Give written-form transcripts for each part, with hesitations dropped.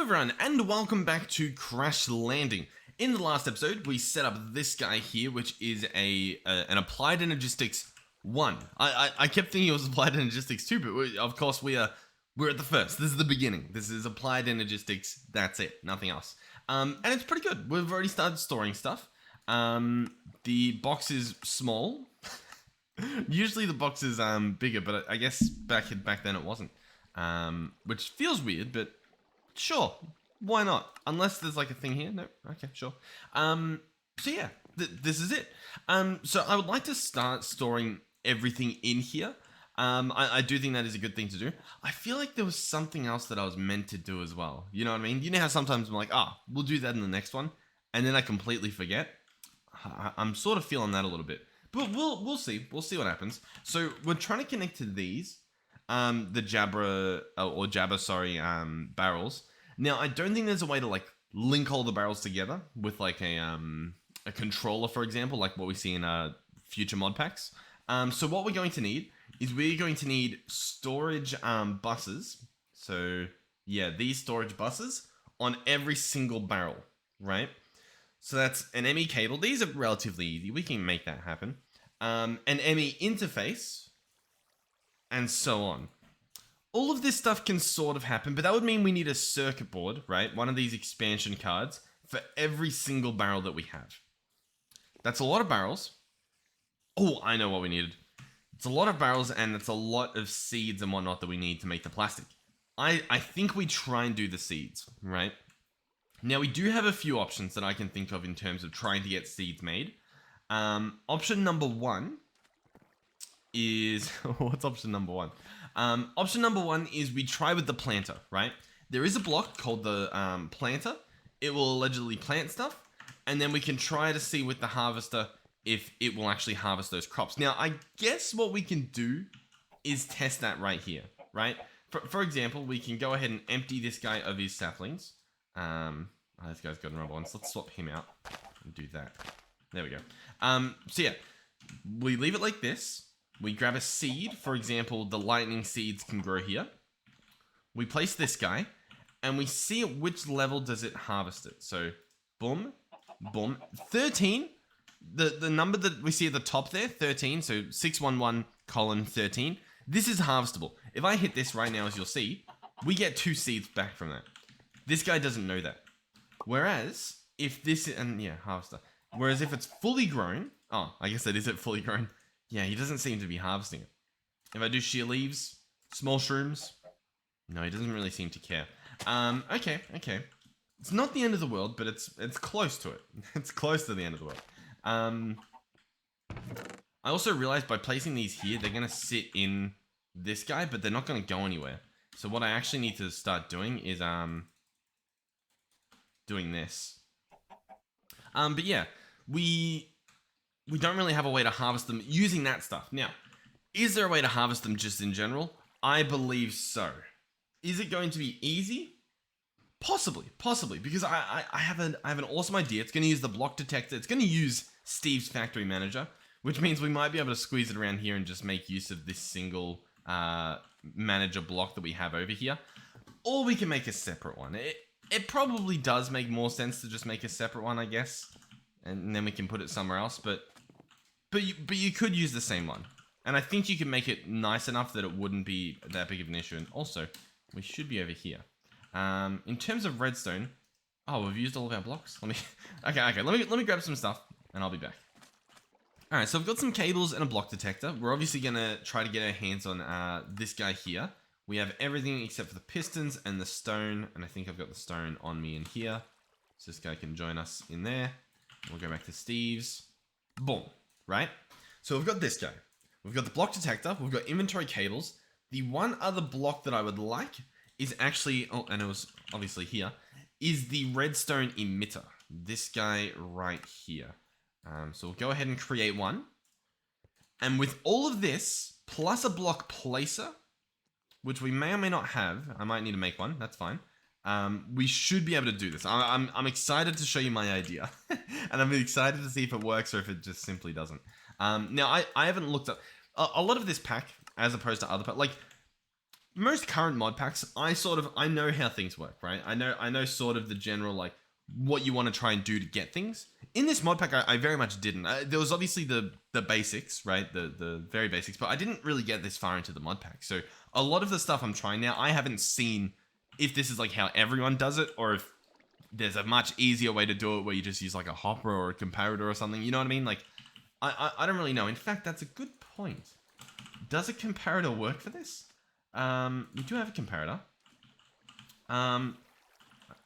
everyone, and welcome back to Crash Landing. In the last episode, we set up this guy here, which is an Applied Energistics 1. I kept thinking it was Applied Energistics 2, but of course we're at the first. This is the beginning. This is Applied Energistics, that's it, nothing else. And it's pretty good. We've already started storing stuff. The box is small. Usually the box is bigger, but I guess back then it wasn't. Which feels weird, but sure, why not? Unless there's like a thing here. No, okay, sure. So yeah, this is it. So I would like to start storing everything in here. I do think that is a good thing to do. I feel like there was something else that I was meant to do as well. You know what I mean? You know how sometimes I'm like, we'll do that in the next one, and then I completely forget. I'm sort of feeling that a little bit, but we'll see. We'll see what happens. So we're trying to connect to these. The Jabba, barrels. Now, I don't think there's a way to like link all the barrels together with like a controller, for example, like what we see in future mod packs. So what we're going to need is we're going to need storage buses. So yeah, these storage buses on every single barrel, right? So that's an ME cable. These are relatively easy. We can make that happen. An ME interface. And so on. All of this stuff can sort of happen, but that would mean we need a circuit board, right? One of these expansion cards for every single barrel that we have. That's a lot of barrels. Oh, I know what we needed. It's a lot of barrels, and it's a lot of seeds and whatnot that we need to make the plastic. I think we try and do the seeds, right? Now, we do have a few options that I can think of in terms of trying to get seeds made. Option number one is what's option number one? Option number one is we try with the planter, right? There is a block called the planter. It will allegedly plant stuff, and then we can try to see with the harvester if it will actually harvest those crops. Now, I guess what we can do is test that right here, right? For example, we can go ahead and empty this guy of his saplings. This guy's got another one, so let's swap him out and do that. There we go. So yeah, we leave it like this. We grab a seed, for example, the lightning seeds can grow here. We place this guy, and we see at which level does it harvest it. So, boom, boom, 13. The number that we see at the top there, 13, so 611:13. This is harvestable. If I hit this right now, as you'll see, we get 2 seeds back from that. This guy doesn't know that. Whereas, if this, and yeah, harvester. Whereas if it's fully grown, I guess that is it fully grown. Yeah, he doesn't seem to be harvesting it. If I do sheer leaves, small shrooms, no, he doesn't really seem to care. Okay. It's not the end of the world, but it's close to it. It's close to the end of the world. I also realized by placing these here, they're going to sit in this guy, but they're not going to go anywhere. So what I actually need to start doing is doing this. But yeah, we don't really have a way to harvest them using that stuff. Now, is there a way to harvest them just in general? I believe so. Is it going to be easy? Possibly, because I have an awesome idea. It's going to use the block detector. It's going to use Steve's factory manager, which means we might be able to squeeze it around here and just make use of this single manager block that we have over here. Or we can make a separate one. It probably does make more sense to just make a separate one, I guess. And then we can put it somewhere else, but you could use the same one. And I think you can make it nice enough that it wouldn't be that big of an issue. And also, we should be over here. In terms of redstone, we've used all of our blocks. Okay. Let me grab some stuff, and I'll be back. All right, so I've got some cables and a block detector. We're obviously gonna try to get our hands on this guy here. We have everything except for the pistons and the stone, and I think I've got the stone on me in here, so this guy can join us in there. We'll go back to Steve's. Boom. Right? So we've got this guy. We've got the block detector. We've got inventory cables. The one other block that I would like is actually, and it was obviously here, is the redstone emitter. This guy right here. So we'll go ahead and create one. And with all of this, plus a block placer, which we may or may not have, I might need to make one, that's fine. We should be able to do this. I'm excited to show you my idea. And I'm excited to see if it works or if it just simply doesn't. Now, I haven't looked up... A lot of this pack, as opposed to other packs... Like, most current mod packs, I know how things work, right? I know sort of the general, like, what you want to try and do to get things. In this mod pack, I very much didn't. There was obviously the basics, right? The very basics, but I didn't really get this far into the mod pack. So a lot of the stuff I'm trying now, I haven't seen if this is like how everyone does it, or if there's a much easier way to do it where you just use like a hopper or a comparator or something. You know what I mean? Like, I don't really know. In fact, that's a good point. Does a comparator work for this? We do have a comparator.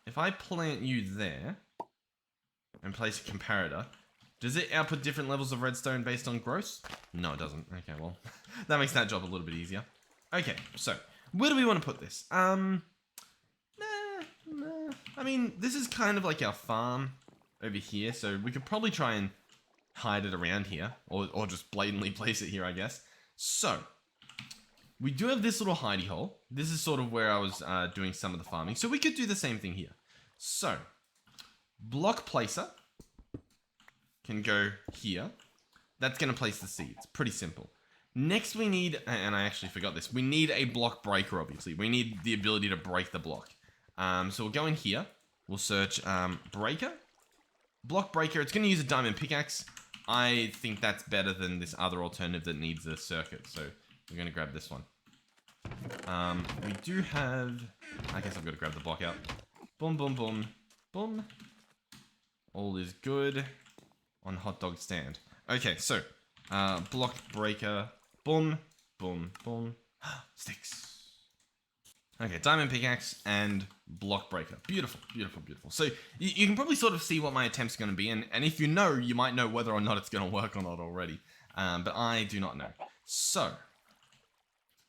If I plant you there and place a comparator, does it output different levels of redstone based on growth? No, it doesn't. Okay, well, that makes that job a little bit easier. Okay, so where do we want to put this? I mean, this is kind of like our farm over here, so we could probably try and hide it around here, or just blatantly place it here, I guess. So, we do have this little hidey hole. This is sort of where I was doing some of the farming, so we could do the same thing here. So, block placer can go here. That's going to place the seeds. Pretty simple. Next we need, and I actually forgot this, we need a block breaker, obviously. We need the ability to break the block. So we'll go in here. We'll search breaker. Block breaker. It's going to use a diamond pickaxe. I think that's better than this other alternative that needs a circuit. So we're going to grab this one. We do have... I guess I've got to grab the block out. Boom, boom, boom, boom. All is good on hot dog stand. Okay, so block breaker. Boom, boom, boom. Sticks. Okay, diamond pickaxe and block breaker. Beautiful, beautiful, beautiful. So you can probably sort of see what my attempt's going to be, and if you know, you might know whether or not it's going to work or not already. But I do not know. So,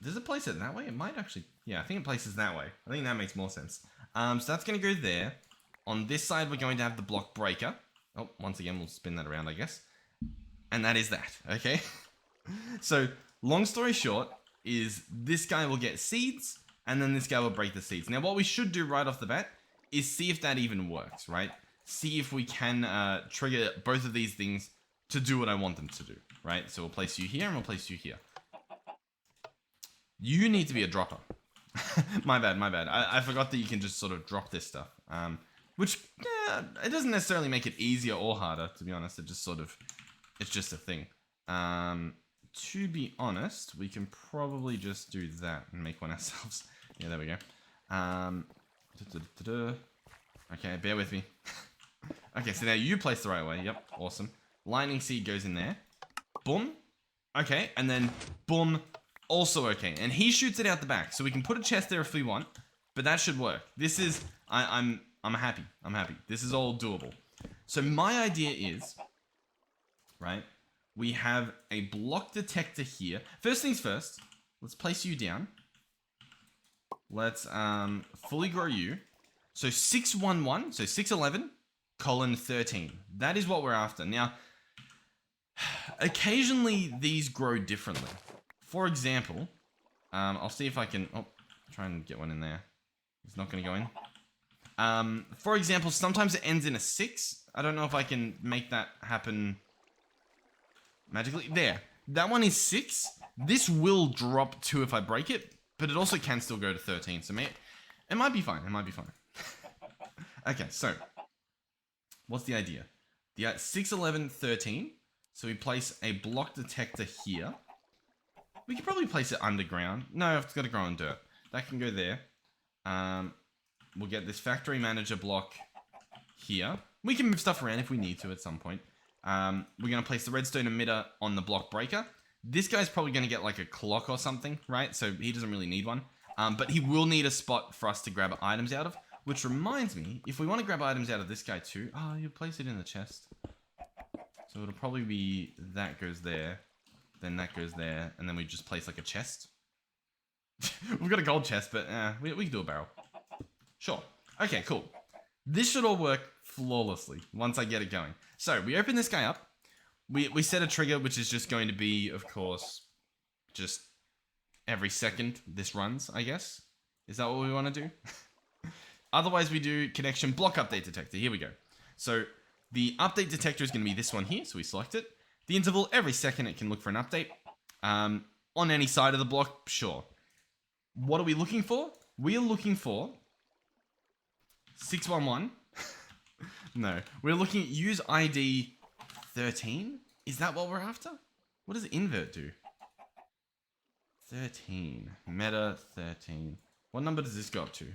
does it place it that way? It might actually... Yeah, I think it places that way. I think that makes more sense. So that's going to go there. On this side, we're going to have the block breaker. Oh, once again, we'll spin that around, I guess. And that is that, okay? So, long story short, is this guy will get seeds, and then this guy will break the seeds. Now, what we should do right off the bat is see if that even works, right? See if we can trigger both of these things to do what I want them to do, right? So we'll place you here, and we'll place you here. You need to be a dropper. My bad, my bad. I forgot that you can just sort of drop this stuff. Which, it doesn't necessarily make it easier or harder, to be honest. It just sort of, it's just a thing. To be honest, we can probably just do that and make one ourselves. Yeah, there we go. Okay, bear with me. Okay, so now you place the right way. Yep, awesome. Lightning seed goes in there. Boom. Okay, and then boom. Also okay. And he shoots it out the back. So we can put a chest there if we want. But that should work. This is... I'm happy. I'm happy. This is all doable. So my idea is... Right? We have a block detector here. First things first. Let's place you down. Let's fully grow you. So 611. So 611, colon 13. That is what we're after. Now, occasionally these grow differently. For example, I'll see if I can... Oh, try and get one in there. It's not going to go in. For example, sometimes it ends in a 6. I don't know if I can make that happen magically. There. That one is 6. This will drop 2 if I break it, but it also can still go to 13. So it might be fine. It might be fine. Okay, so what's the idea? The 6, 11, 13. So we place a block detector here. We could probably place it underground. No, it's got to grow in dirt. That can go there. We'll get this factory manager block here. We can move stuff around if we need to at some point. We're going to place the redstone emitter on the block breaker. This guy's probably going to get like a clock or something, right? So he doesn't really need one. But he will need a spot for us to grab items out of. Which reminds me, if we want to grab items out of this guy too... Oh, you place it in the chest. So it'll probably be that goes there. Then that goes there. And then we just place like a chest. We've got a gold chest, but we can do a barrel. Sure. Okay, cool. This should all work flawlessly once I get it going. So we open this guy up. We set a trigger, which is just going to be, of course, just every second this runs, I guess. Is that what we want to do? Otherwise, we do connection block update detector. Here we go. So the update detector is going to be this one here. So we select it. The interval, every second it can look for an update. On any side of the block, sure. What are we looking for? We are looking for 611. No, we're looking at use ID 13. Is that what we're after? What does invert do? 13. Meta 13. What number does this go up to?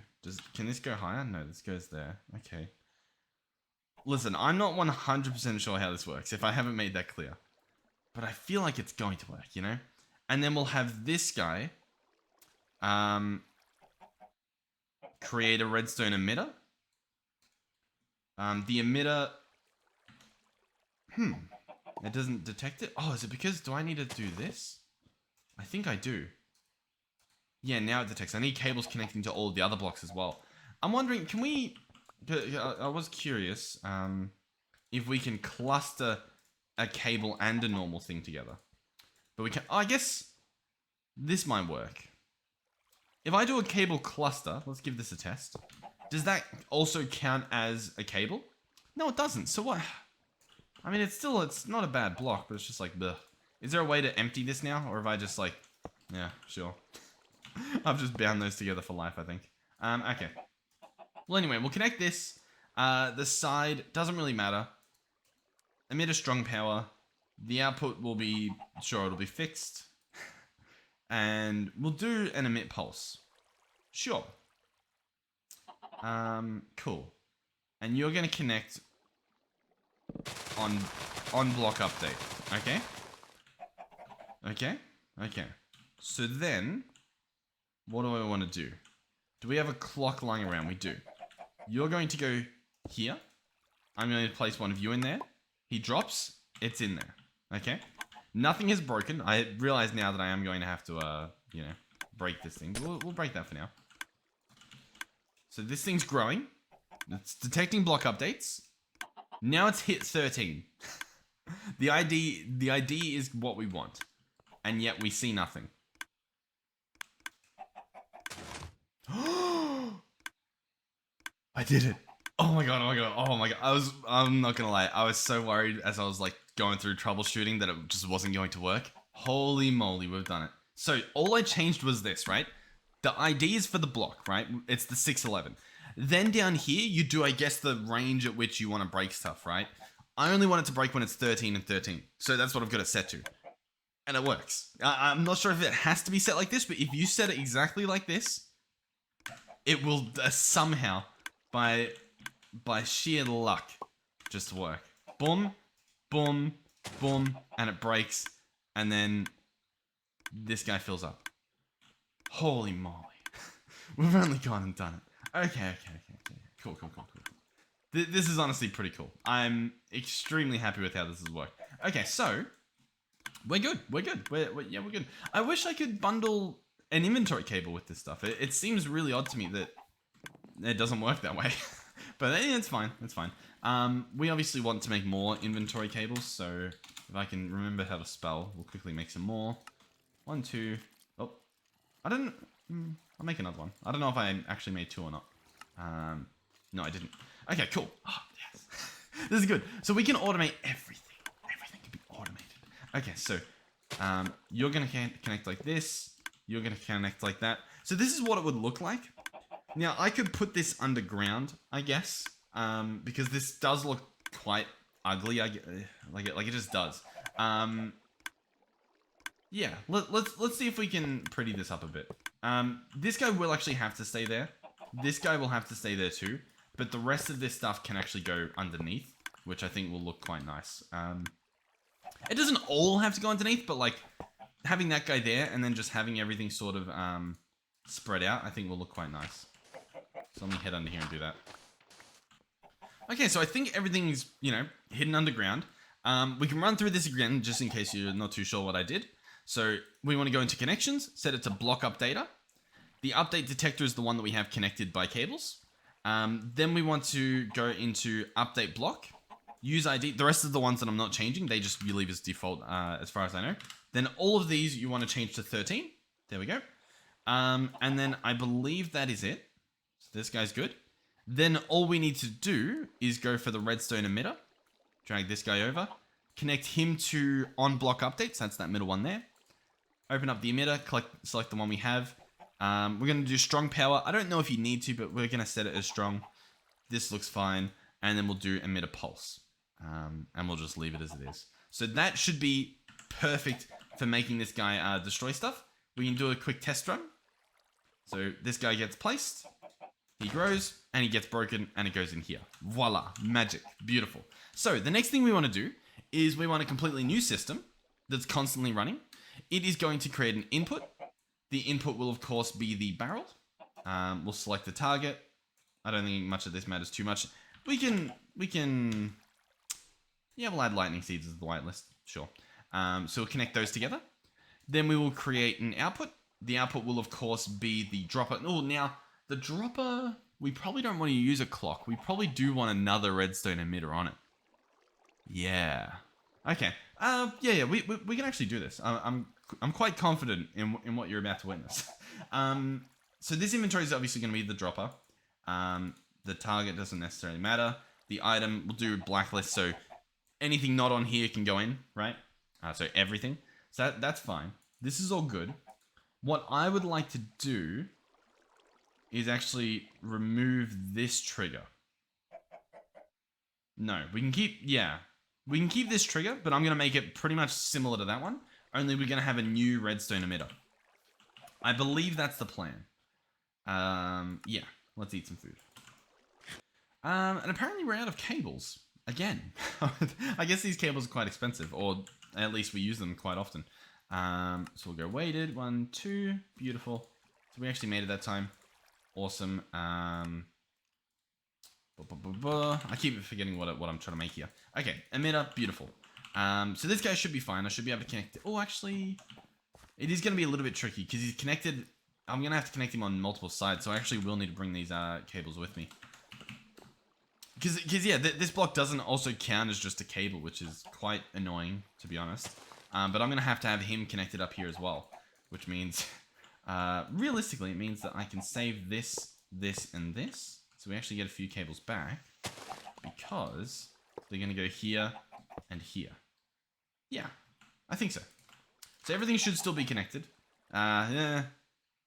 Can this go higher? No, this goes there. Okay. Listen, I'm not 100% sure how this works, if I haven't made that clear. But I feel like it's going to work, you know? And then we'll have this guy create a redstone emitter. The emitter... It doesn't detect it? Oh, is it because... Do I need to do this? I think I do. Yeah, now it detects. I need cables connecting to all of the other blocks as well. I'm wondering, can we... I was curious if we can cluster a cable and a normal thing together. But we can... Oh, I guess this might work. If I do a cable cluster... Let's give this a test. Does that also count as a cable? No, it doesn't. So what? I mean, it's not a bad block, but it's just like, bleh. Is there a way to empty this now? Or have I just like, yeah, sure. I've just bound those together for life, I think. Okay. Well, anyway, we'll connect this. The side doesn't really matter. Emit a strong power. The output will be, sure, it'll be fixed. And we'll do an emit pulse. Sure. Cool. And you're going to connect on block update. Okay? Okay? Okay. So then, what do I want to do? Do we have a clock lying around? We do. You're going to go here. I'm going to place one of you in there. He drops. It's in there. Okay? Nothing is broken. I realize now that I am going to have to, you know, break this thing. We'll break that for now. So this thing's growing. It's detecting block updates. Now it's hit 13. The ID is what we want. And yet we see nothing. I did it. Oh my god, oh my god, oh my god. I'm not gonna lie, I was so worried as I was like going through troubleshooting that it just wasn't going to work. Holy moly, we've done it. So all I changed was this, right? The ID is for the block, right? It's the 611. Then down here, you do, I guess, the range at which you want to break stuff, right? I only want it to break when it's 13 and 13. So that's what I've got it set to. And it works. I'm not sure if it has to be set like this, but if you set it exactly like this, it will somehow, by sheer luck, just work. Boom, boom, boom, and it breaks. And then this guy fills up. Holy moly. We've only gone and done it. Okay. Cool. This is honestly pretty cool. I'm extremely happy with how this has worked. Okay, so we're good. We're good. I wish I could bundle an inventory cable with this stuff. It seems really odd to me that it doesn't work that way. But it's fine. It's fine. We obviously want to make more inventory cables, so if I can remember how to spell, we'll quickly make some more. 1, 2. Oh, I didn't. I'll make another one. I don't know if I actually made 2 or not. No, I didn't. Okay, cool. Oh, yes. This is good. So we can automate everything. Everything can be automated. Okay, so you're going to connect like this. You're going to connect like that. So this is what it would look like. Now, I could put this underground, I guess, because this does look quite ugly. Like it just does. Yeah, let's see if we can pretty this up a bit. This guy will actually have to stay there. This guy will have to stay there too. But the rest of this stuff can actually go underneath, which I think will look quite nice. It doesn't all have to go underneath, but like having that guy there and then just having everything sort of spread out, I think will look quite nice. So let me head under here and do that. Okay, so I think everything's, you know, hidden underground. We can run through this again, just in case you're not too sure what I did. So we want to go into connections, set it to block updater. The update detector is the one that we have connected by cables. Then we want to go into update block, use ID. The rest of the ones that I'm not changing, they just leave as default as far as I know. Then all of these you want to change to 13. There we go. And then I believe that is it. So this guy's good. Then all we need to do is go for the redstone emitter. Drag this guy over. Connect him to on block updates. That's that middle one there. Open up the emitter, select the one we have. We're going to do strong power. I don't know if you need to, but we're going to set it as strong. This looks fine. And then we'll do emitter pulse. And we'll just leave it as it is. So that should be perfect for making this guy destroy stuff. We can do a quick test run. So this guy gets placed. He grows, and he gets broken, and it goes in here. Voila. Magic. Beautiful. So the next thing we want to do is we want a completely new system that's constantly running. It is going to create an input. The input will, of course, be the barrel. We'll select the target. I don't think much of this matters too much. We can... Yeah, we'll add lightning seeds as the whitelist. Sure. So we'll connect those together. Then we will create an output. The output will, of course, be the dropper. Oh, now... The dropper, we probably don't want to use a clock. We probably do want another redstone emitter on it. Yeah. Okay. Yeah. We can actually do this. I'm quite confident in what you're about to witness. So this inventory is obviously going to be the dropper. The target doesn't necessarily matter. The item, we'll do blacklist, so anything not on here can go in, right? So everything. So that's fine. This is all good. What I would like to do is actually remove this trigger. No, we can keep, yeah. We can keep this trigger, but I'm going to make it pretty much similar to that one. Only we're going to have a new redstone emitter. I believe that's the plan. Yeah, let's eat some food. And apparently we're out of cables. Again. I guess these cables are quite expensive, or at least we use them quite often. So we'll go weighted, 1, 2, beautiful. So we actually made it that time. Awesome. I keep forgetting what I'm trying to make here. Okay, emitter, beautiful. So this guy should be fine. I should be able to connect. Oh, actually, it is going to be a little bit tricky because he's connected. I'm going to have to connect him on multiple sides, so I actually will need to bring these cables with me. Because yeah, this block doesn't also count as just a cable, which is quite annoying, to be honest. But I'm going to have him connected up here as well, which means... realistically, it means that I can save this, this, and this. So we actually get a few cables back because they're going to go here and here. Yeah, I think so. So everything should still be connected. Yeah,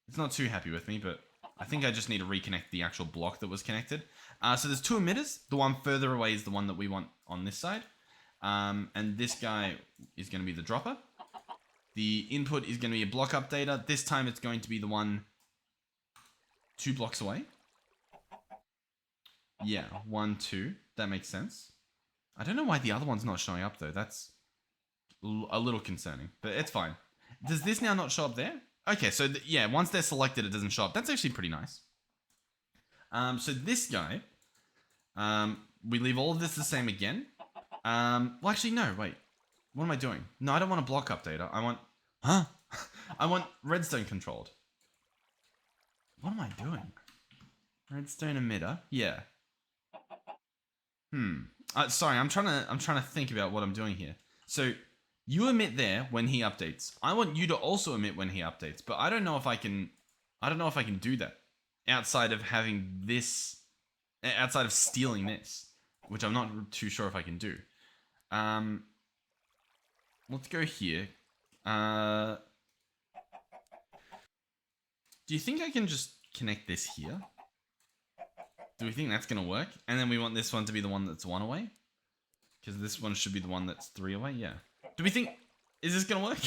it's not too happy with me, but I think I just need to reconnect the actual block that was connected. So there's two emitters. The one further away is the one that we want on this side. And this guy is going to be the dropper. The input is going to be a block updater. This time it's going to be the one 2 blocks away. Yeah, 1, 2. That makes sense. I don't know why the other one's not showing up though. That's a little concerning, but it's fine. Does this now not show up there? Okay, so yeah, once they're selected, it doesn't show up. That's actually pretty nice. So this guy, we leave all of this the same again. Well, actually, no, wait. What am I doing? No, I don't want a block updater. I want... Huh? I want redstone controlled. What am I doing? Redstone emitter? Yeah. Sorry, I'm trying to think about what I'm doing here. So, you emit there when he updates. I want you to also emit when he updates, but I don't know if I can... I don't know if I can do that. Outside of having this... Outside of stealing this. Which I'm not too sure if I can do. Let's go here. Do you think I can just connect this here? Do we think that's going to work? And then we want this one to be the one that's 1 away? Because this one should be the one that's 3 away? Yeah. Do we think... Is this going to work?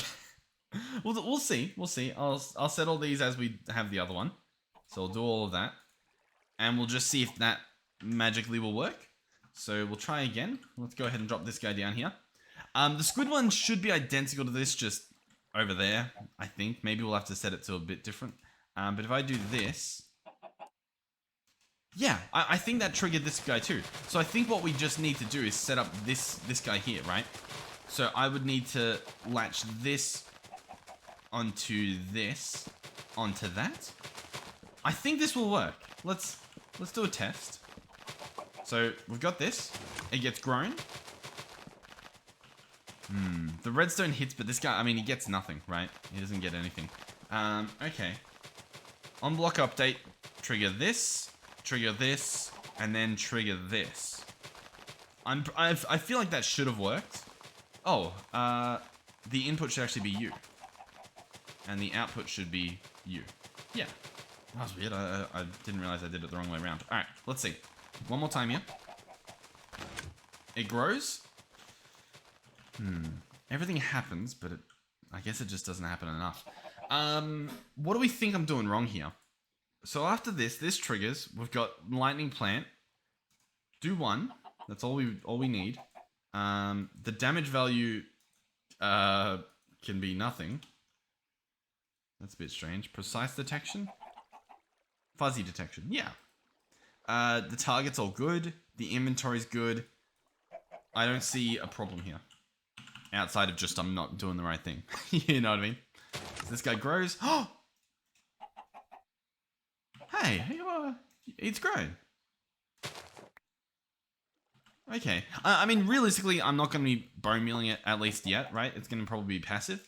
We'll see. We'll see. I'll set all these as we have the other one. So I'll do all of that. And we'll just see if that magically will work. So we'll try again. Let's go ahead and drop this guy down here. The squid one should be identical to this, just over there, I think. Maybe we'll have to set it to a bit different. But if I do this... Yeah, I think that triggered this guy too. So I think what we just need to do is set up this guy here, right? So I would need to latch this onto this, onto that. I think this will work. Let's do a test. So we've got this. It gets grown. The redstone hits, but this guy, I mean, he gets nothing, right? He doesn't get anything. Okay. On block update, trigger this, and then trigger this. I feel like that should have worked. Oh, the input should actually be you. And the output should be you. Yeah. That was weird. I didn't realize I did it the wrong way around. Alright, let's see. One more time here. It grows. Everything happens, but I guess it just doesn't happen enough. What do we think I'm doing wrong here? So after this triggers. We've got lightning plant. Do 1. That's all we need. The damage value can be nothing. That's a bit strange. Precise detection? Fuzzy detection. Yeah. The target's all good. The inventory's good. I don't see a problem here. Outside of just I'm not doing the right thing. You know what I mean? So this guy grows. Oh! Hey, it's grown. Okay. I mean, realistically, I'm not going to be bone mealing it at least yet, right? It's going to probably be passive.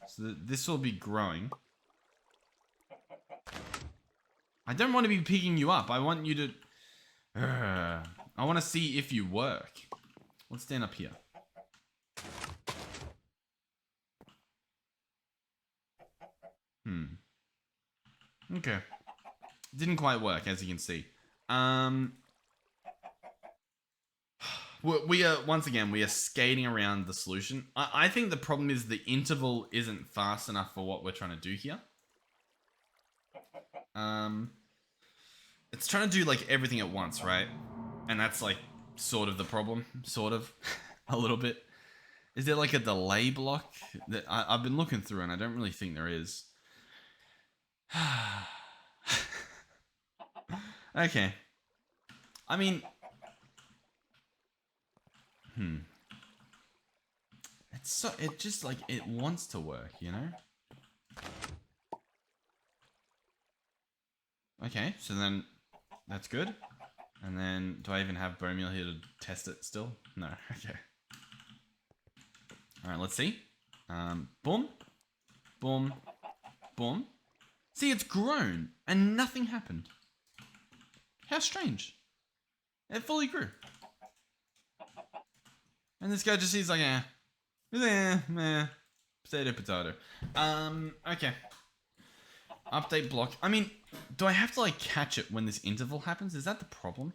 So this will be growing. I don't want to be picking you up. I want you to... I want to see if you work. Let's stand up here. Okay. Didn't quite work, as you can see. We are, once again, we are skating around the solution. I think the problem is the interval isn't fast enough for what we're trying to do here. It's trying to do, like, everything at once, right? And that's, like, sort of the problem. Sort of. A little bit. Is there, like, a delay block? That I've been looking through, and I don't really think there is. Okay. I mean... It's so... It just, like, it wants to work, you know? Okay, so then... That's good. And then... Do I even have bone meal here to test it still? No, okay. Alright, let's see. Boom. Boom. Boom. See, it's grown, and nothing happened. How strange. It fully grew. And this guy just sees like, potato. Okay. Update block. I mean, do I have to like catch it when this interval happens? Is that the problem?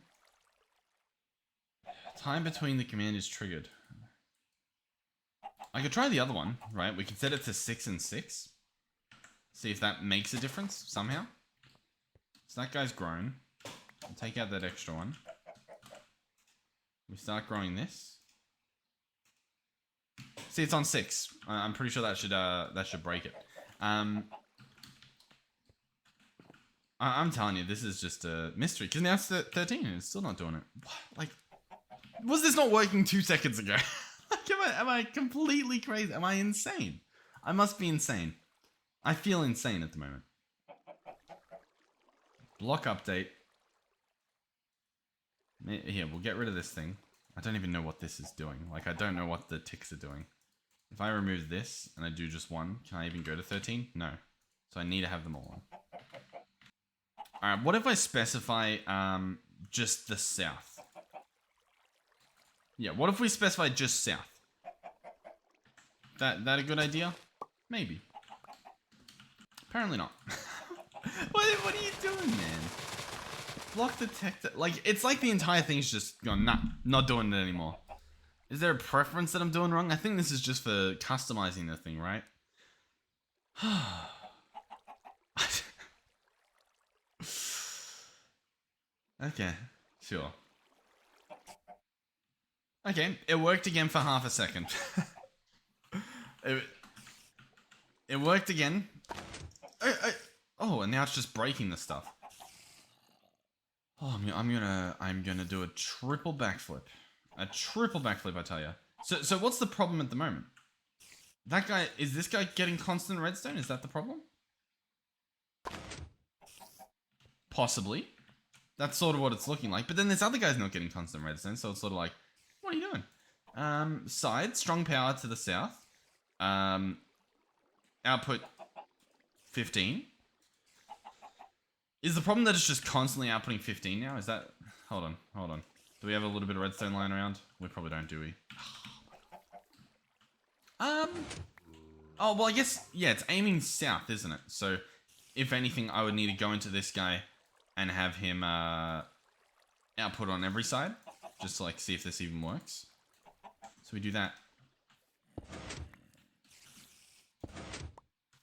Time between the command is triggered. I could try the other one, right? We can set it to 6 and 6. See if that makes a difference somehow. So that guy's grown. I'll take out that extra one. We start growing this. See, it's on 6. I'm pretty sure that should break it. I'm telling you, this is just a mystery. Because now it's 13 and it's still not doing it. Like, was this not working 2 seconds ago? Like, am I completely crazy? Am I insane? I must be insane. I feel insane at the moment. Block update. Here, we'll get rid of this thing. I don't even know what this is doing. Like, I don't know what the ticks are doing. If I remove this and I do just one, can I even go to 13? No. So I need to have them all on. Alright, what if I specify just the south? Yeah, what if we specify just south? That a good idea? Maybe. Apparently not. What are you doing, man? Block detector. Like, it's like the entire thing's just gone, nah, not doing it anymore. Is there a preference that I'm doing wrong? I think this is just for customizing the thing, right? Okay, sure. Okay, it worked again for half a second. It worked again. Oh, and now it's just breaking the stuff. Oh, I'm gonna do a triple backflip. A triple backflip, I tell you. So what's the problem at the moment? That guy, is this guy getting constant redstone? Is that the problem? Possibly. That's sort of what it's looking like. But then this other guy's not getting constant redstone, so it's sort of like, what are you doing? Side, strong power to the south. Output 15. Is the problem that it's just constantly outputting 15 now? Is that... Hold on. Do we have a little bit of redstone lying around? We probably don't, do we? Oh, well, I guess, yeah, it's aiming south, isn't it? So, if anything, I would need to go into this guy and have him output on every side. Just to, like, see if this even works. So we do that.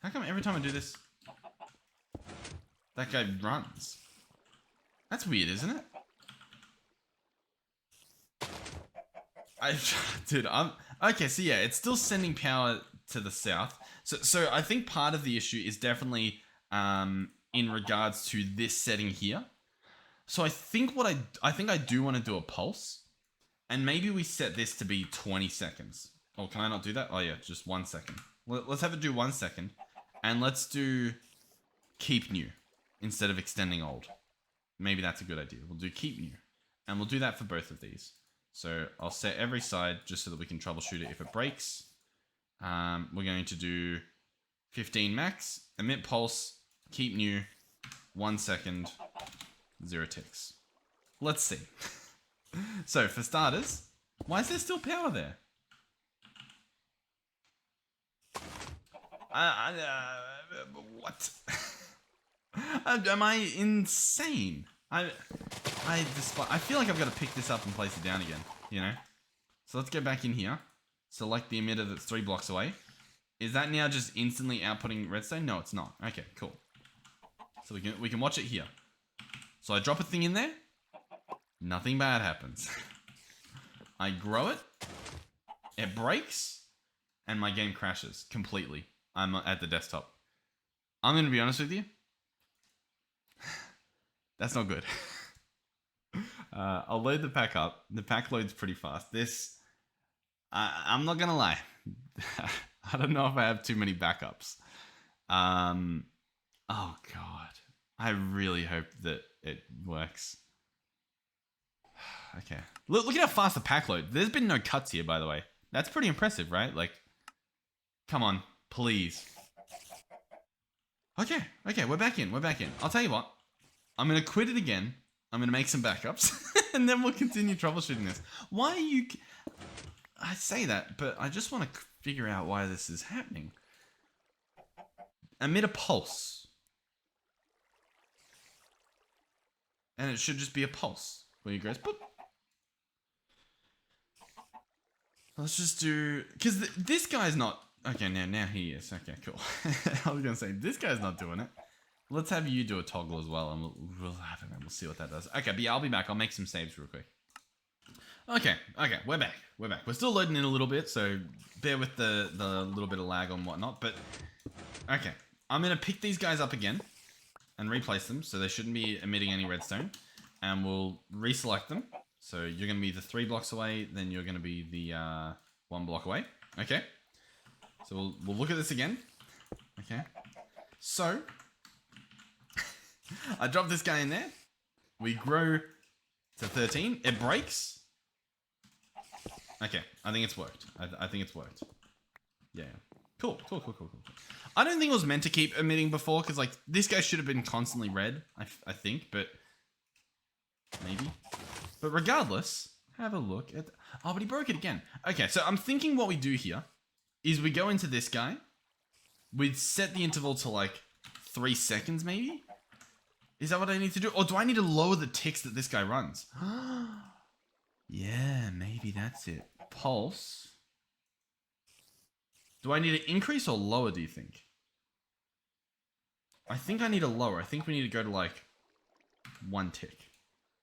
How come every time I do this, that guy runs? That's weird, isn't it? Dude, okay, so yeah, it's still sending power to the south. So I think part of the issue is definitely in regards to this setting here. So I think I think I do want to do a pulse, and maybe we set this to be 20 seconds. Oh, can I not do that? Oh yeah, just 1 second. Let's have it do 1 second, and let's do keep new instead of extending old. Maybe that's a good idea. We'll do keep new, and we'll do that for both of these. So I'll set every side just so that we can troubleshoot it if it breaks. We're going to do 15 max, emit pulse, keep new, 1 second, 0 ticks. Let's see. So for starters, why is there still power there? What? Am I insane? I feel like I've got to pick this up and place it down again, you know? So let's go back in here. Select the emitter that's 3 blocks away. Is that now just instantly outputting redstone? No, it's not. Okay, cool. So we can watch it here. So I drop a thing in there. Nothing bad happens. I grow it. It breaks. And my game crashes completely. I'm at the desktop. I'm going to be honest with you. That's not good. I'll load the pack up. The pack loads pretty fast. I'm not going to lie. I don't know if I have too many backups. Oh, God. I really hope that it works. Okay. Look at how fast the pack loads. There's been no cuts here, by the way. That's pretty impressive, right? Like, come on. Please. Okay, we're back in. I'll tell you what. I'm going to quit it again. I'm going to make some backups. And then we'll continue troubleshooting this. Why are you... I say that, but I just want to figure out why this is happening. Emit a pulse. And it should just be a pulse. Where you goes, boop. Let's just do... Because this guy's not... Okay, now he is. Okay, cool. I was going to say, this guy's not doing it. Let's have you do a toggle as well, and we'll I don't know, we'll see what that does. Okay, but yeah, I'll be back. I'll make some saves real quick. Okay, we're back. We're still loading in a little bit, so bear with the little bit of lag and whatnot. But, okay. I'm going to pick these guys up again and replace them, so they shouldn't be emitting any redstone. And we'll reselect them. So you're going to be the 3 blocks away, then you're going to be the 1 block away. Okay. So we'll look at this again. Okay. So, I drop this guy in there. We grow to 13. It breaks. Okay, I think it's worked. I think it's worked. Yeah. Cool. I don't think it was meant to keep emitting before, because like this guy should have been constantly red, I think, but maybe. But regardless, have a look at... Oh, but he broke it again. Okay, so I'm thinking what we do here is we go into this guy. We set the interval to like 3 seconds maybe? Is that what I need to do? Or do I need to lower the ticks that this guy runs? Yeah, maybe that's it. Pulse. Do I need to increase or lower, do you think? I think I need to lower. I think we need to go to like 1 tick.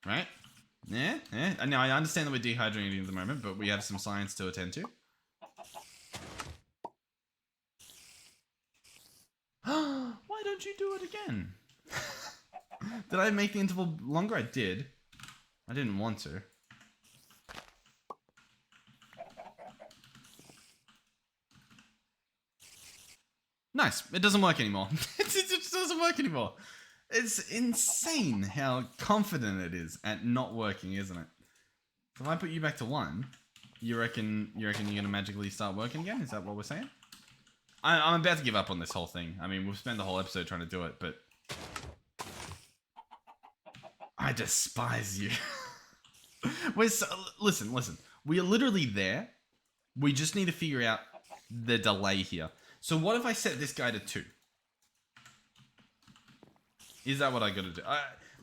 Right? Yeah. Now I understand that we're dehydrating at the moment, but we have some science to attend to. Why don't you do it again? Did I make the interval longer? I did. I didn't want to. Nice. It doesn't work anymore. It just doesn't work anymore. It's insane how confident it is at not working, isn't it? So if I put you back to 1, you reckon you're gonna magically start working again? Is that what we're saying? I'm about to give up on this whole thing. I mean, we've spent the whole episode trying to do it, but I despise you. Listen. We are literally there. We just need to figure out the delay here. So what if I set this guy to 2? Is that what I gotta do?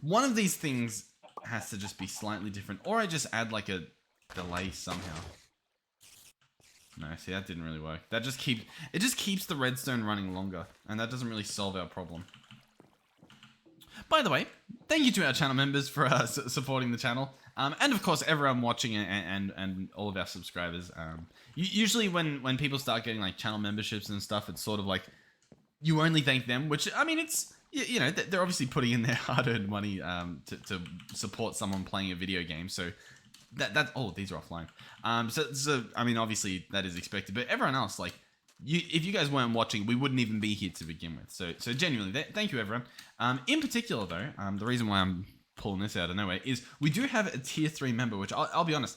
One of these things has to just be slightly different, or I just add like a delay somehow. No, see, that didn't really work. That just keeps the redstone running longer, and that doesn't really solve our problem. By the way, thank you to our channel members for supporting the channel, and of course everyone watching and all of our subscribers. Usually when people start getting like channel memberships and stuff, it's sort of like you only thank them, which I mean it's you know they're obviously putting in their hard-earned money to support someone playing a video game, so. Oh, these are offline. So I mean, obviously that is expected, but everyone else, like, if you guys weren't watching, we wouldn't even be here to begin with. So genuinely, thank you, everyone. In particular, though, the reason why I'm pulling this out of nowhere is we do have a tier 3 member, which I'll be honest,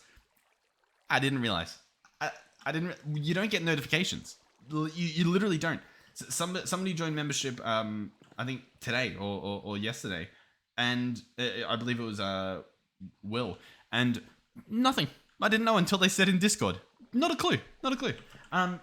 I didn't realize. I didn't. You don't get notifications. You literally don't. Somebody joined membership. I think today or yesterday, and I believe it was Will and. Nothing. I didn't know until they said in Discord. Not a clue. Not a clue.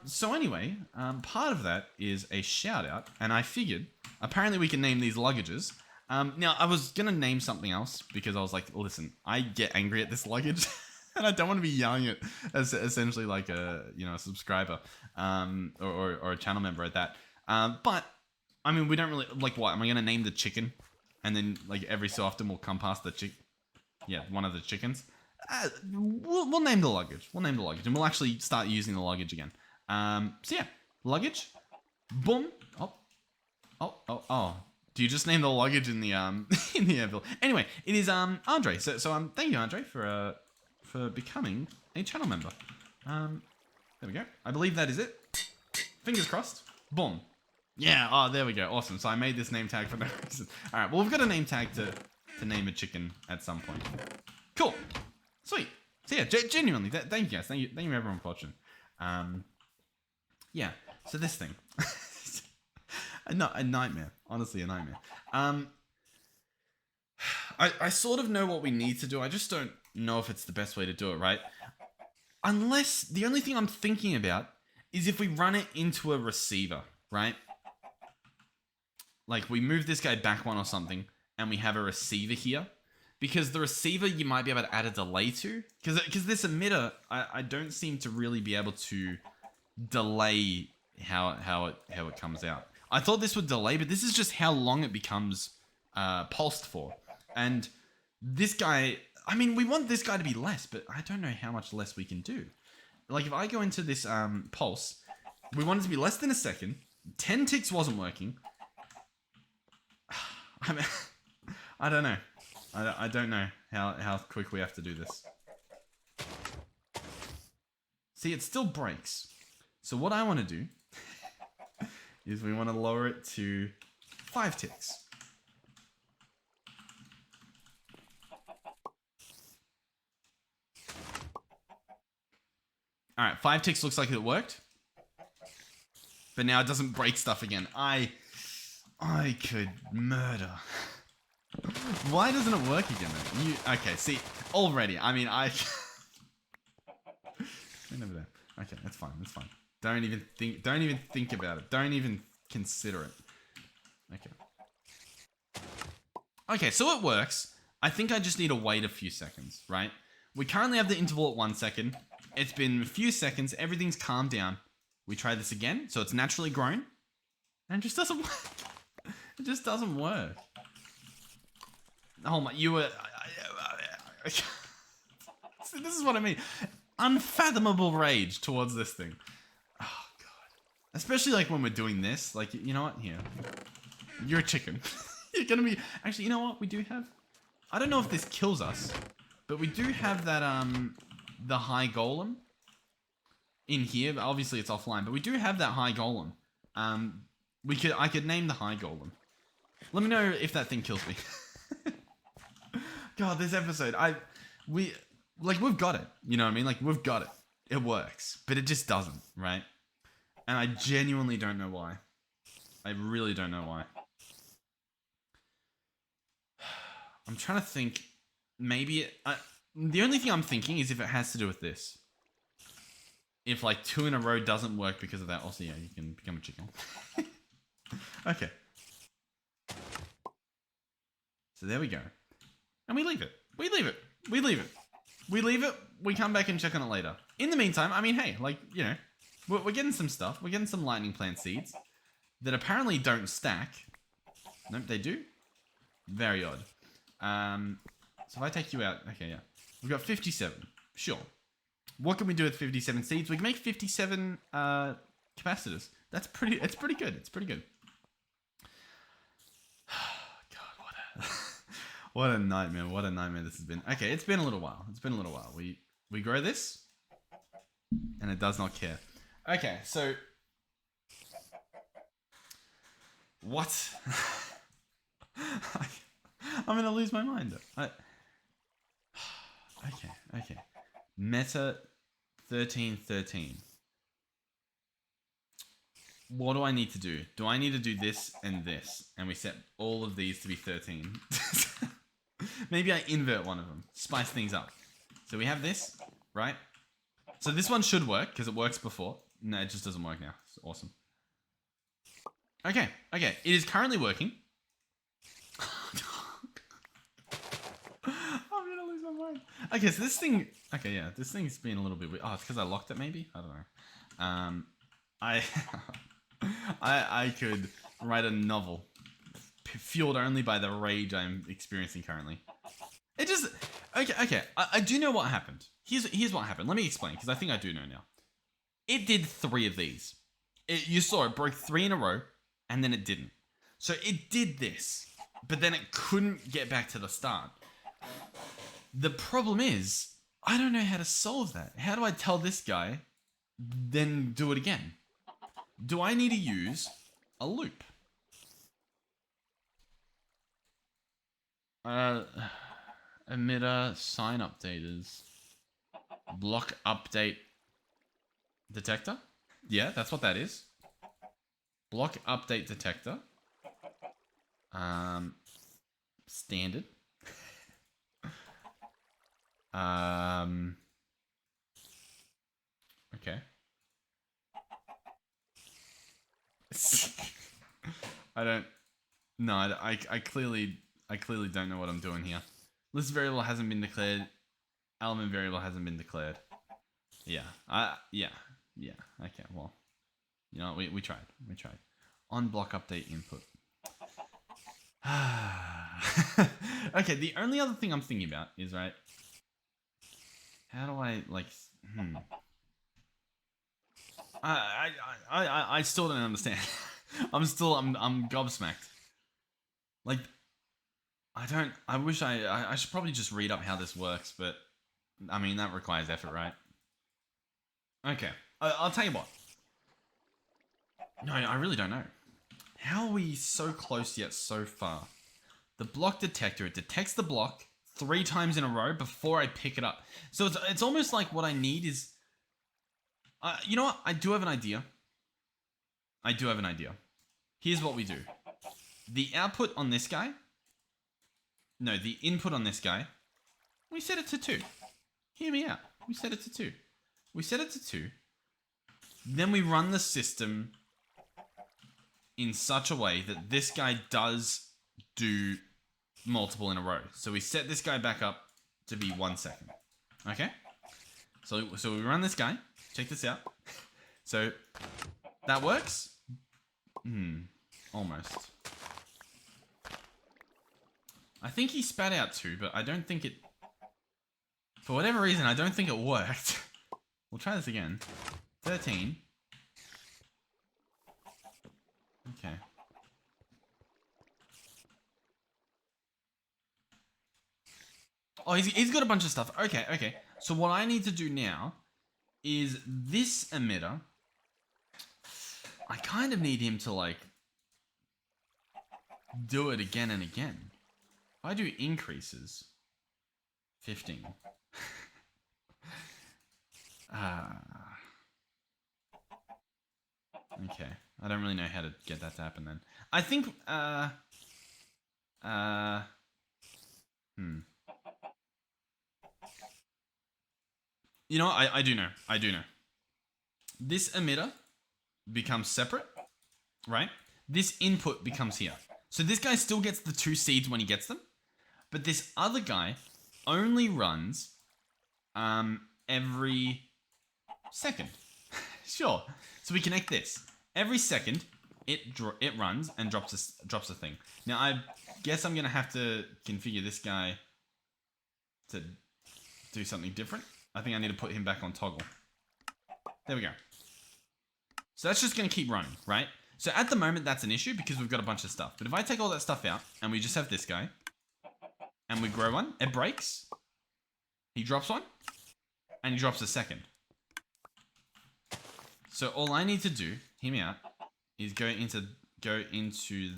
So anyway, part of that is a shout out, and I figured apparently we can name these luggages. Now I was gonna name something else because I was like, listen, I get angry at this luggage, and I don't want to be yelling at essentially like a a subscriber, or a channel member at that. But I mean, we don't really like what am I gonna name the chicken, and then like every so often we'll come past the one of the chickens. We'll name the luggage. We'll name the luggage, and we'll actually start using the luggage again. So yeah, luggage. Boom. Oh. Do you just name the luggage in the in the Anvil? Anyway, it is Andre. So thank you, Andre, for becoming a channel member. There we go. I believe that is it. Fingers crossed. Boom. Yeah. Oh, there we go. Awesome. So I made this name tag for no reason. All right. Well, we've got a name tag to name a chicken at some point. Cool. Sweet. So yeah, genuinely, thank you guys. Thank you everyone for watching. Yeah. So this thing, a nightmare. Honestly, a nightmare. I sort of know what we need to do. I just don't know if it's the best way to do it, right? Unless the only thing I'm thinking about is if we run it into a receiver, right? Like we move this guy back one or something, and we have a receiver here. Because the receiver, you might be able to add a delay to. Because this emitter, I don't seem to really be able to delay how it comes out. I thought this would delay, but this is just how long it becomes pulsed for. And this guy, I mean, we want this guy to be less, but I don't know how much less we can do. Like if I go into this pulse, we want it to be less than a second. 10 ticks wasn't working. I mean, I don't know. I don't know how quick we have to do this. See, it still breaks. So what I want to do is we want to lower it to 5 ticks. Alright, 5 ticks looks like it worked. But now it doesn't break stuff again. I could murder. Why doesn't it work again though? Okay, see, already, I mean, never there. Okay, that's fine, that's fine. Don't even think about it. Don't even consider it. Okay, so it works. I think I just need to wait a few seconds, right? We currently have the interval at 1 second. It's been a few seconds, everything's calmed down. We try this again, so it's naturally grown. And it just doesn't work. It just doesn't work. Oh my, you were... See, this is what I mean. Unfathomable rage towards this thing. Oh, God. Especially, like, when we're doing this. Like, you know what? Here. You're a chicken. You're gonna be... Actually, you know what? We do have... I don't know if this kills us, but we do have that, the high golem in here. Obviously, it's offline, but we do have that high golem. I could name the high golem. Let me know if that thing kills me. God, this episode, we've got it. You know what I mean? Like, we've got it. It works, but it just doesn't, right? And I genuinely don't know why. I really don't know why. I'm trying to think. Maybe the only thing I'm thinking is if it has to do with this. if like 2 in a row doesn't work because of that, also, yeah, you can become a chicken. Okay. So there we go. And we leave it. We leave it. We leave it. We leave it. We come back and check on it later. In the meantime, I mean, hey, like, you know, we're getting some stuff. We're getting some lightning plant seeds that apparently don't stack. Nope, they do. Very odd. So if I take you out, okay, yeah. We've got 57. Sure. What can we do with 57 seeds? We can make 57 capacitors. It's pretty good. It's pretty good. God, what a nightmare. What a nightmare this has been. Okay, it's been a little while. It's been a little while. We grow this, and it does not care. Okay, so what? I'm gonna lose my mind. Okay. Meta 1313. What do I need to do? Do I need to do this and this? And we set all of these to be 13. Maybe I invert one of them. Spice things up. So we have this, right? So this one should work because it works before. No, it just doesn't work now. It's awesome. Okay. It is currently working. I'm gonna lose my mind. Okay, so this thing... Okay, yeah, this thing's been a little bit weird. Oh, it's because I locked it, maybe? I don't know. I could write a novel fueled only by the rage I'm experiencing currently. It just... Okay. I do know what happened. Here's what happened. Let me explain, because I think I do know now. It did 3 of these. You saw it broke 3 in a row, and then it didn't. So it did this, but then it couldn't get back to the start. The problem is, I don't know how to solve that. How do I tell this guy, then do it again? Do I need to use a loop? Emitter sign updaters. Block update detector? Yeah, that's what that is. Block update detector. Standard. Okay. I clearly don't know what I'm doing here. List variable hasn't been declared. Element variable hasn't been declared. Yeah. Yeah. Okay, well. You know, we tried. On block update input. Okay, the only other thing I'm thinking about is, right, how do I, like, I still don't understand. I'm gobsmacked. Like, I wish I should probably just read up how this works, but, I mean, that requires effort, right? Okay, I'll tell you what. No, I really don't know. How are we so close yet so far? The block detector, it detects the block 3 times in a row before I pick it up. So it's almost like what I need is... you know what? I do have an idea. Here's what we do. The output on this guy... No, the input on this guy... We set it to 2. Hear me out. We set it to 2. Then we run the system in such a way that this guy does do multiple in a row. So we set this guy back up to be 1 second. Okay? So we run this guy. Check this out. So that works? Almost. I think he spat out 2, but I don't think it... For whatever reason, I don't think it worked. We'll try this again. 13. Okay. Oh, he's got a bunch of stuff. Okay. So what I need to do now is this emitter. I kind of need him to, like, do it again and again. If I do increases, 15. Okay. I don't really know how to get that to happen then. I think, You know what? I do know. this emitter becomes separate, right? This input becomes here. So this guy still gets the 2 seeds when he gets them, but this other guy only runs every second. Sure. So we connect this. Every second, it runs and drops a thing. Now I guess I'm gonna have to configure this guy to do something different. I think I need to put him back on toggle. There we go. So that's just gonna keep running, right? So at the moment that's an issue because we've got a bunch of stuff. But if I take all that stuff out and we just have this guy and we grow one, it breaks. He drops one and he drops a second. So all I need to do, hear me out, is go into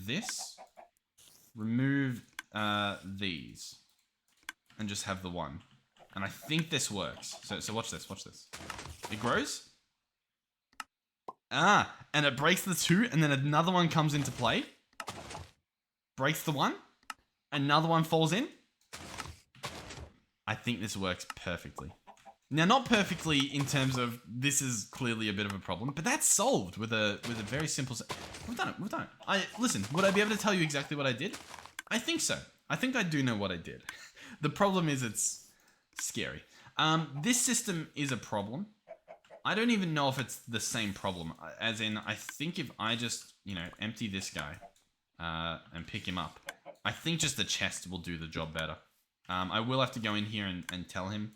this, remove these, and just have the one. And I think this works. So watch this, watch this. It grows. And it breaks the 2, and then another one comes into play. Breaks the 1. Another one falls in. I think this works perfectly. Now, not perfectly in terms of this is clearly a bit of a problem, but that's solved with a very simple... We've done it. Listen, would I be able to tell you exactly what I did? I think so. I think I do know what I did. The problem is it's scary. This system is a problem. I don't even know if it's the same problem. As in, I think if I just, empty this guy and pick him up, I think just the chest will do the job better. I will have to go in here and tell him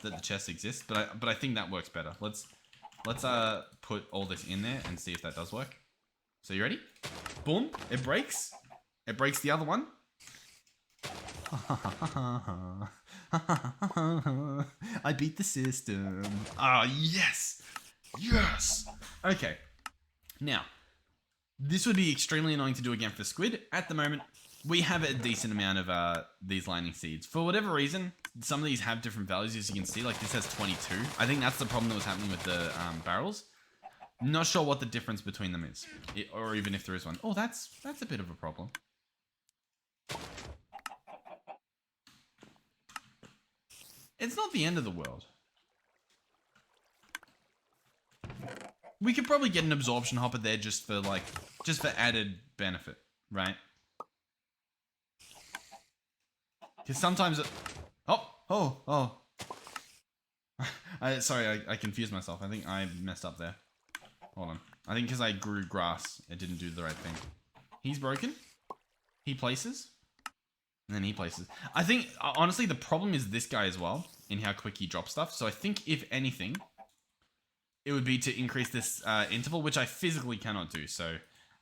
that the chest exists, but I think that works better. Let's put all this in there and see if that does work. So you ready? Boom! It breaks. It breaks the other one. I beat the system. Ah, yes! Yes! Okay. Now, this would be extremely annoying to do again for squid. At the moment, we have a decent amount of these lightning seeds. For whatever reason, some of these have different values, as you can see. Like this has 22. I think that's the problem that was happening with the barrels. Not sure what the difference between them is, or even if there is one. Oh, that's a bit of a problem. It's not the end of the world. We could probably get an absorption hopper there just for added benefit, right? Because sometimes oh. Sorry, I confused myself. I think I messed up there. Hold on. I think because I grew grass, it didn't do the right thing. He's broken. He places. And then he places. I think, honestly, the problem is this guy as well, in how quick he drops stuff. So I think, if anything, it would be to increase this interval, which I physically cannot do. So,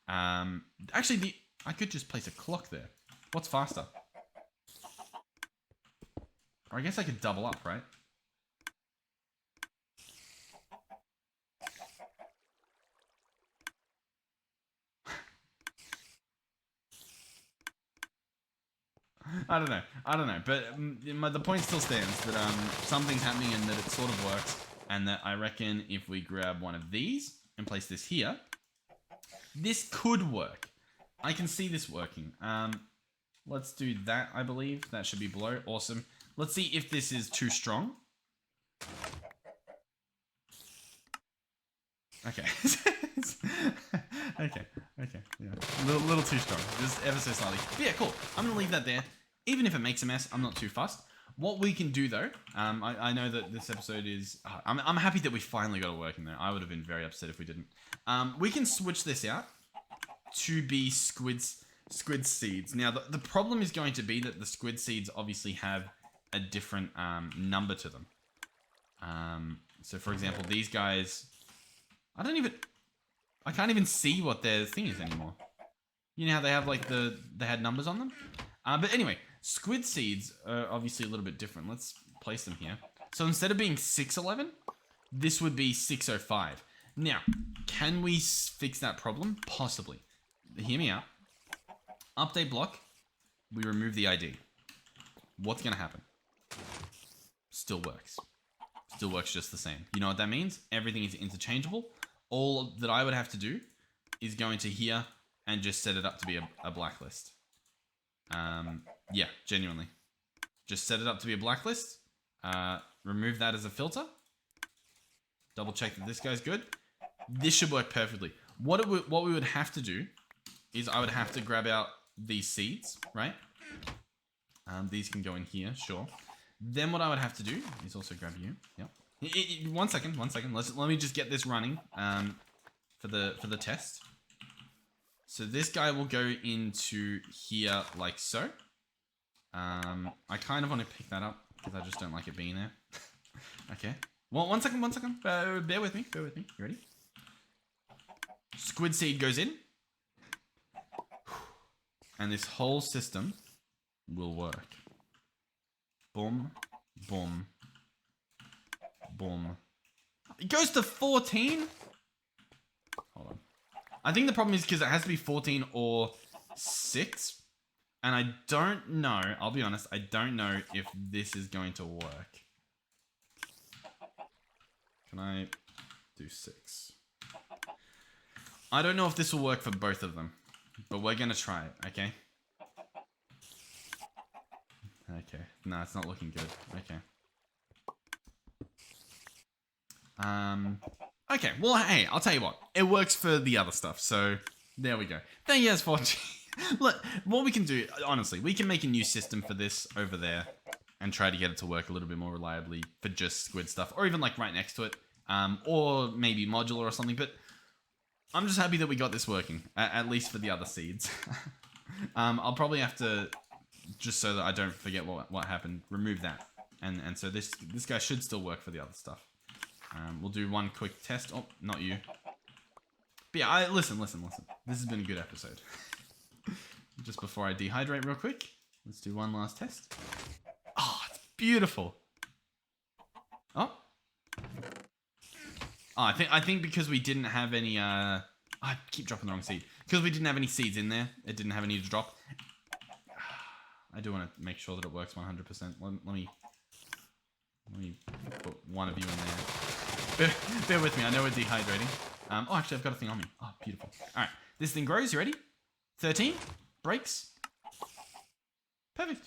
actually, I could just place a clock there. What's faster? Or I guess I could double up, right? I don't know. But the point still stands that something's happening and that it sort of works. And that I reckon if we grab one of these and place this here, this could work. I can see this working. Let's do that, I believe. That should be below. Awesome. Let's see if this is too strong. Okay. okay. Yeah. Little too strong. Just ever so slightly. But yeah, cool. I'm going to leave that there. Even if it makes a mess, I'm not too fussed. What we can do, though, I know that this episode is... I'm happy that we finally got it working, though. I would have been very upset if we didn't. We can switch this out to be squid seeds. Now, the problem is going to be that the squid seeds obviously have a different number to them. So, for example, these guys... I can't even see what their thing is anymore. You know how they have, like, they had numbers on them? But anyway, squid seeds are obviously a little bit different. Let's place them here. So instead of being 611, this would be 605. Now, can we fix that problem? Possibly. Hear me out. Update block. We remove the ID. What's going to happen? Still works. Still works just the same. You know what that means? Everything is interchangeable. All that I would have to do is go into here and just set it up to be a blacklist. Yeah, genuinely. Just set it up to be a blacklist. Remove that as a filter. Double check that this guy's good. this should work perfectly. What we would have to do is I would have to grab out these seeds, right? These can go in here, sure. Then what I would have to do is also grab you. Yep. One second. Let me just get this running for the test. So this guy will go into here like so. I kind of want to pick that up because I just don't like it being there. Okay. Well, one second. Bear with me. You ready? Squid seed goes in. And this whole system will work. Boom, boom, boom. It goes to 14? Hold on. I think the problem is because it has to be 14 or 6. And I don't know, I'll be honest, I don't know if this is going to work. Can I do 6? I don't know if this will work for both of them. But we're going to try it, okay? Okay. No, it's not looking good. Okay. Okay, well, hey, I'll tell you what. It works for the other stuff, so there we go. Thank you guys for watching. Look, what we can do, honestly, we can make a new system for this over there and try to get it to work a little bit more reliably for just squid stuff, or even like right next to it, or maybe modular or something, but I'm just happy that we got this working, at least for the other seeds. I'll probably have to, just so that I don't forget what happened, remove that. And so this guy should still work for the other stuff. We'll do one quick test. Oh, not you. But yeah, listen. This has been a good episode. Just before I dehydrate real quick, let's do one last test. Oh, it's beautiful. Oh. Oh, I think because we didn't have any, I keep dropping the wrong seed. Because we didn't have any seeds in there, it didn't have any to drop. I do want to make sure that it works 100%. Let me put one of you in there. Bear with me, I know we're dehydrating. Oh, actually, I've got a thing on me. Oh, beautiful. All right, this thing grows, you ready? 13, breaks. Perfect.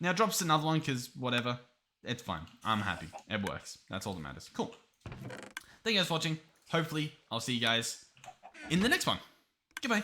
Now drops another one, because whatever. It's fine. I'm happy. It works. That's all that matters. Cool. Thank you guys for watching. Hopefully, I'll see you guys in the next one. Goodbye.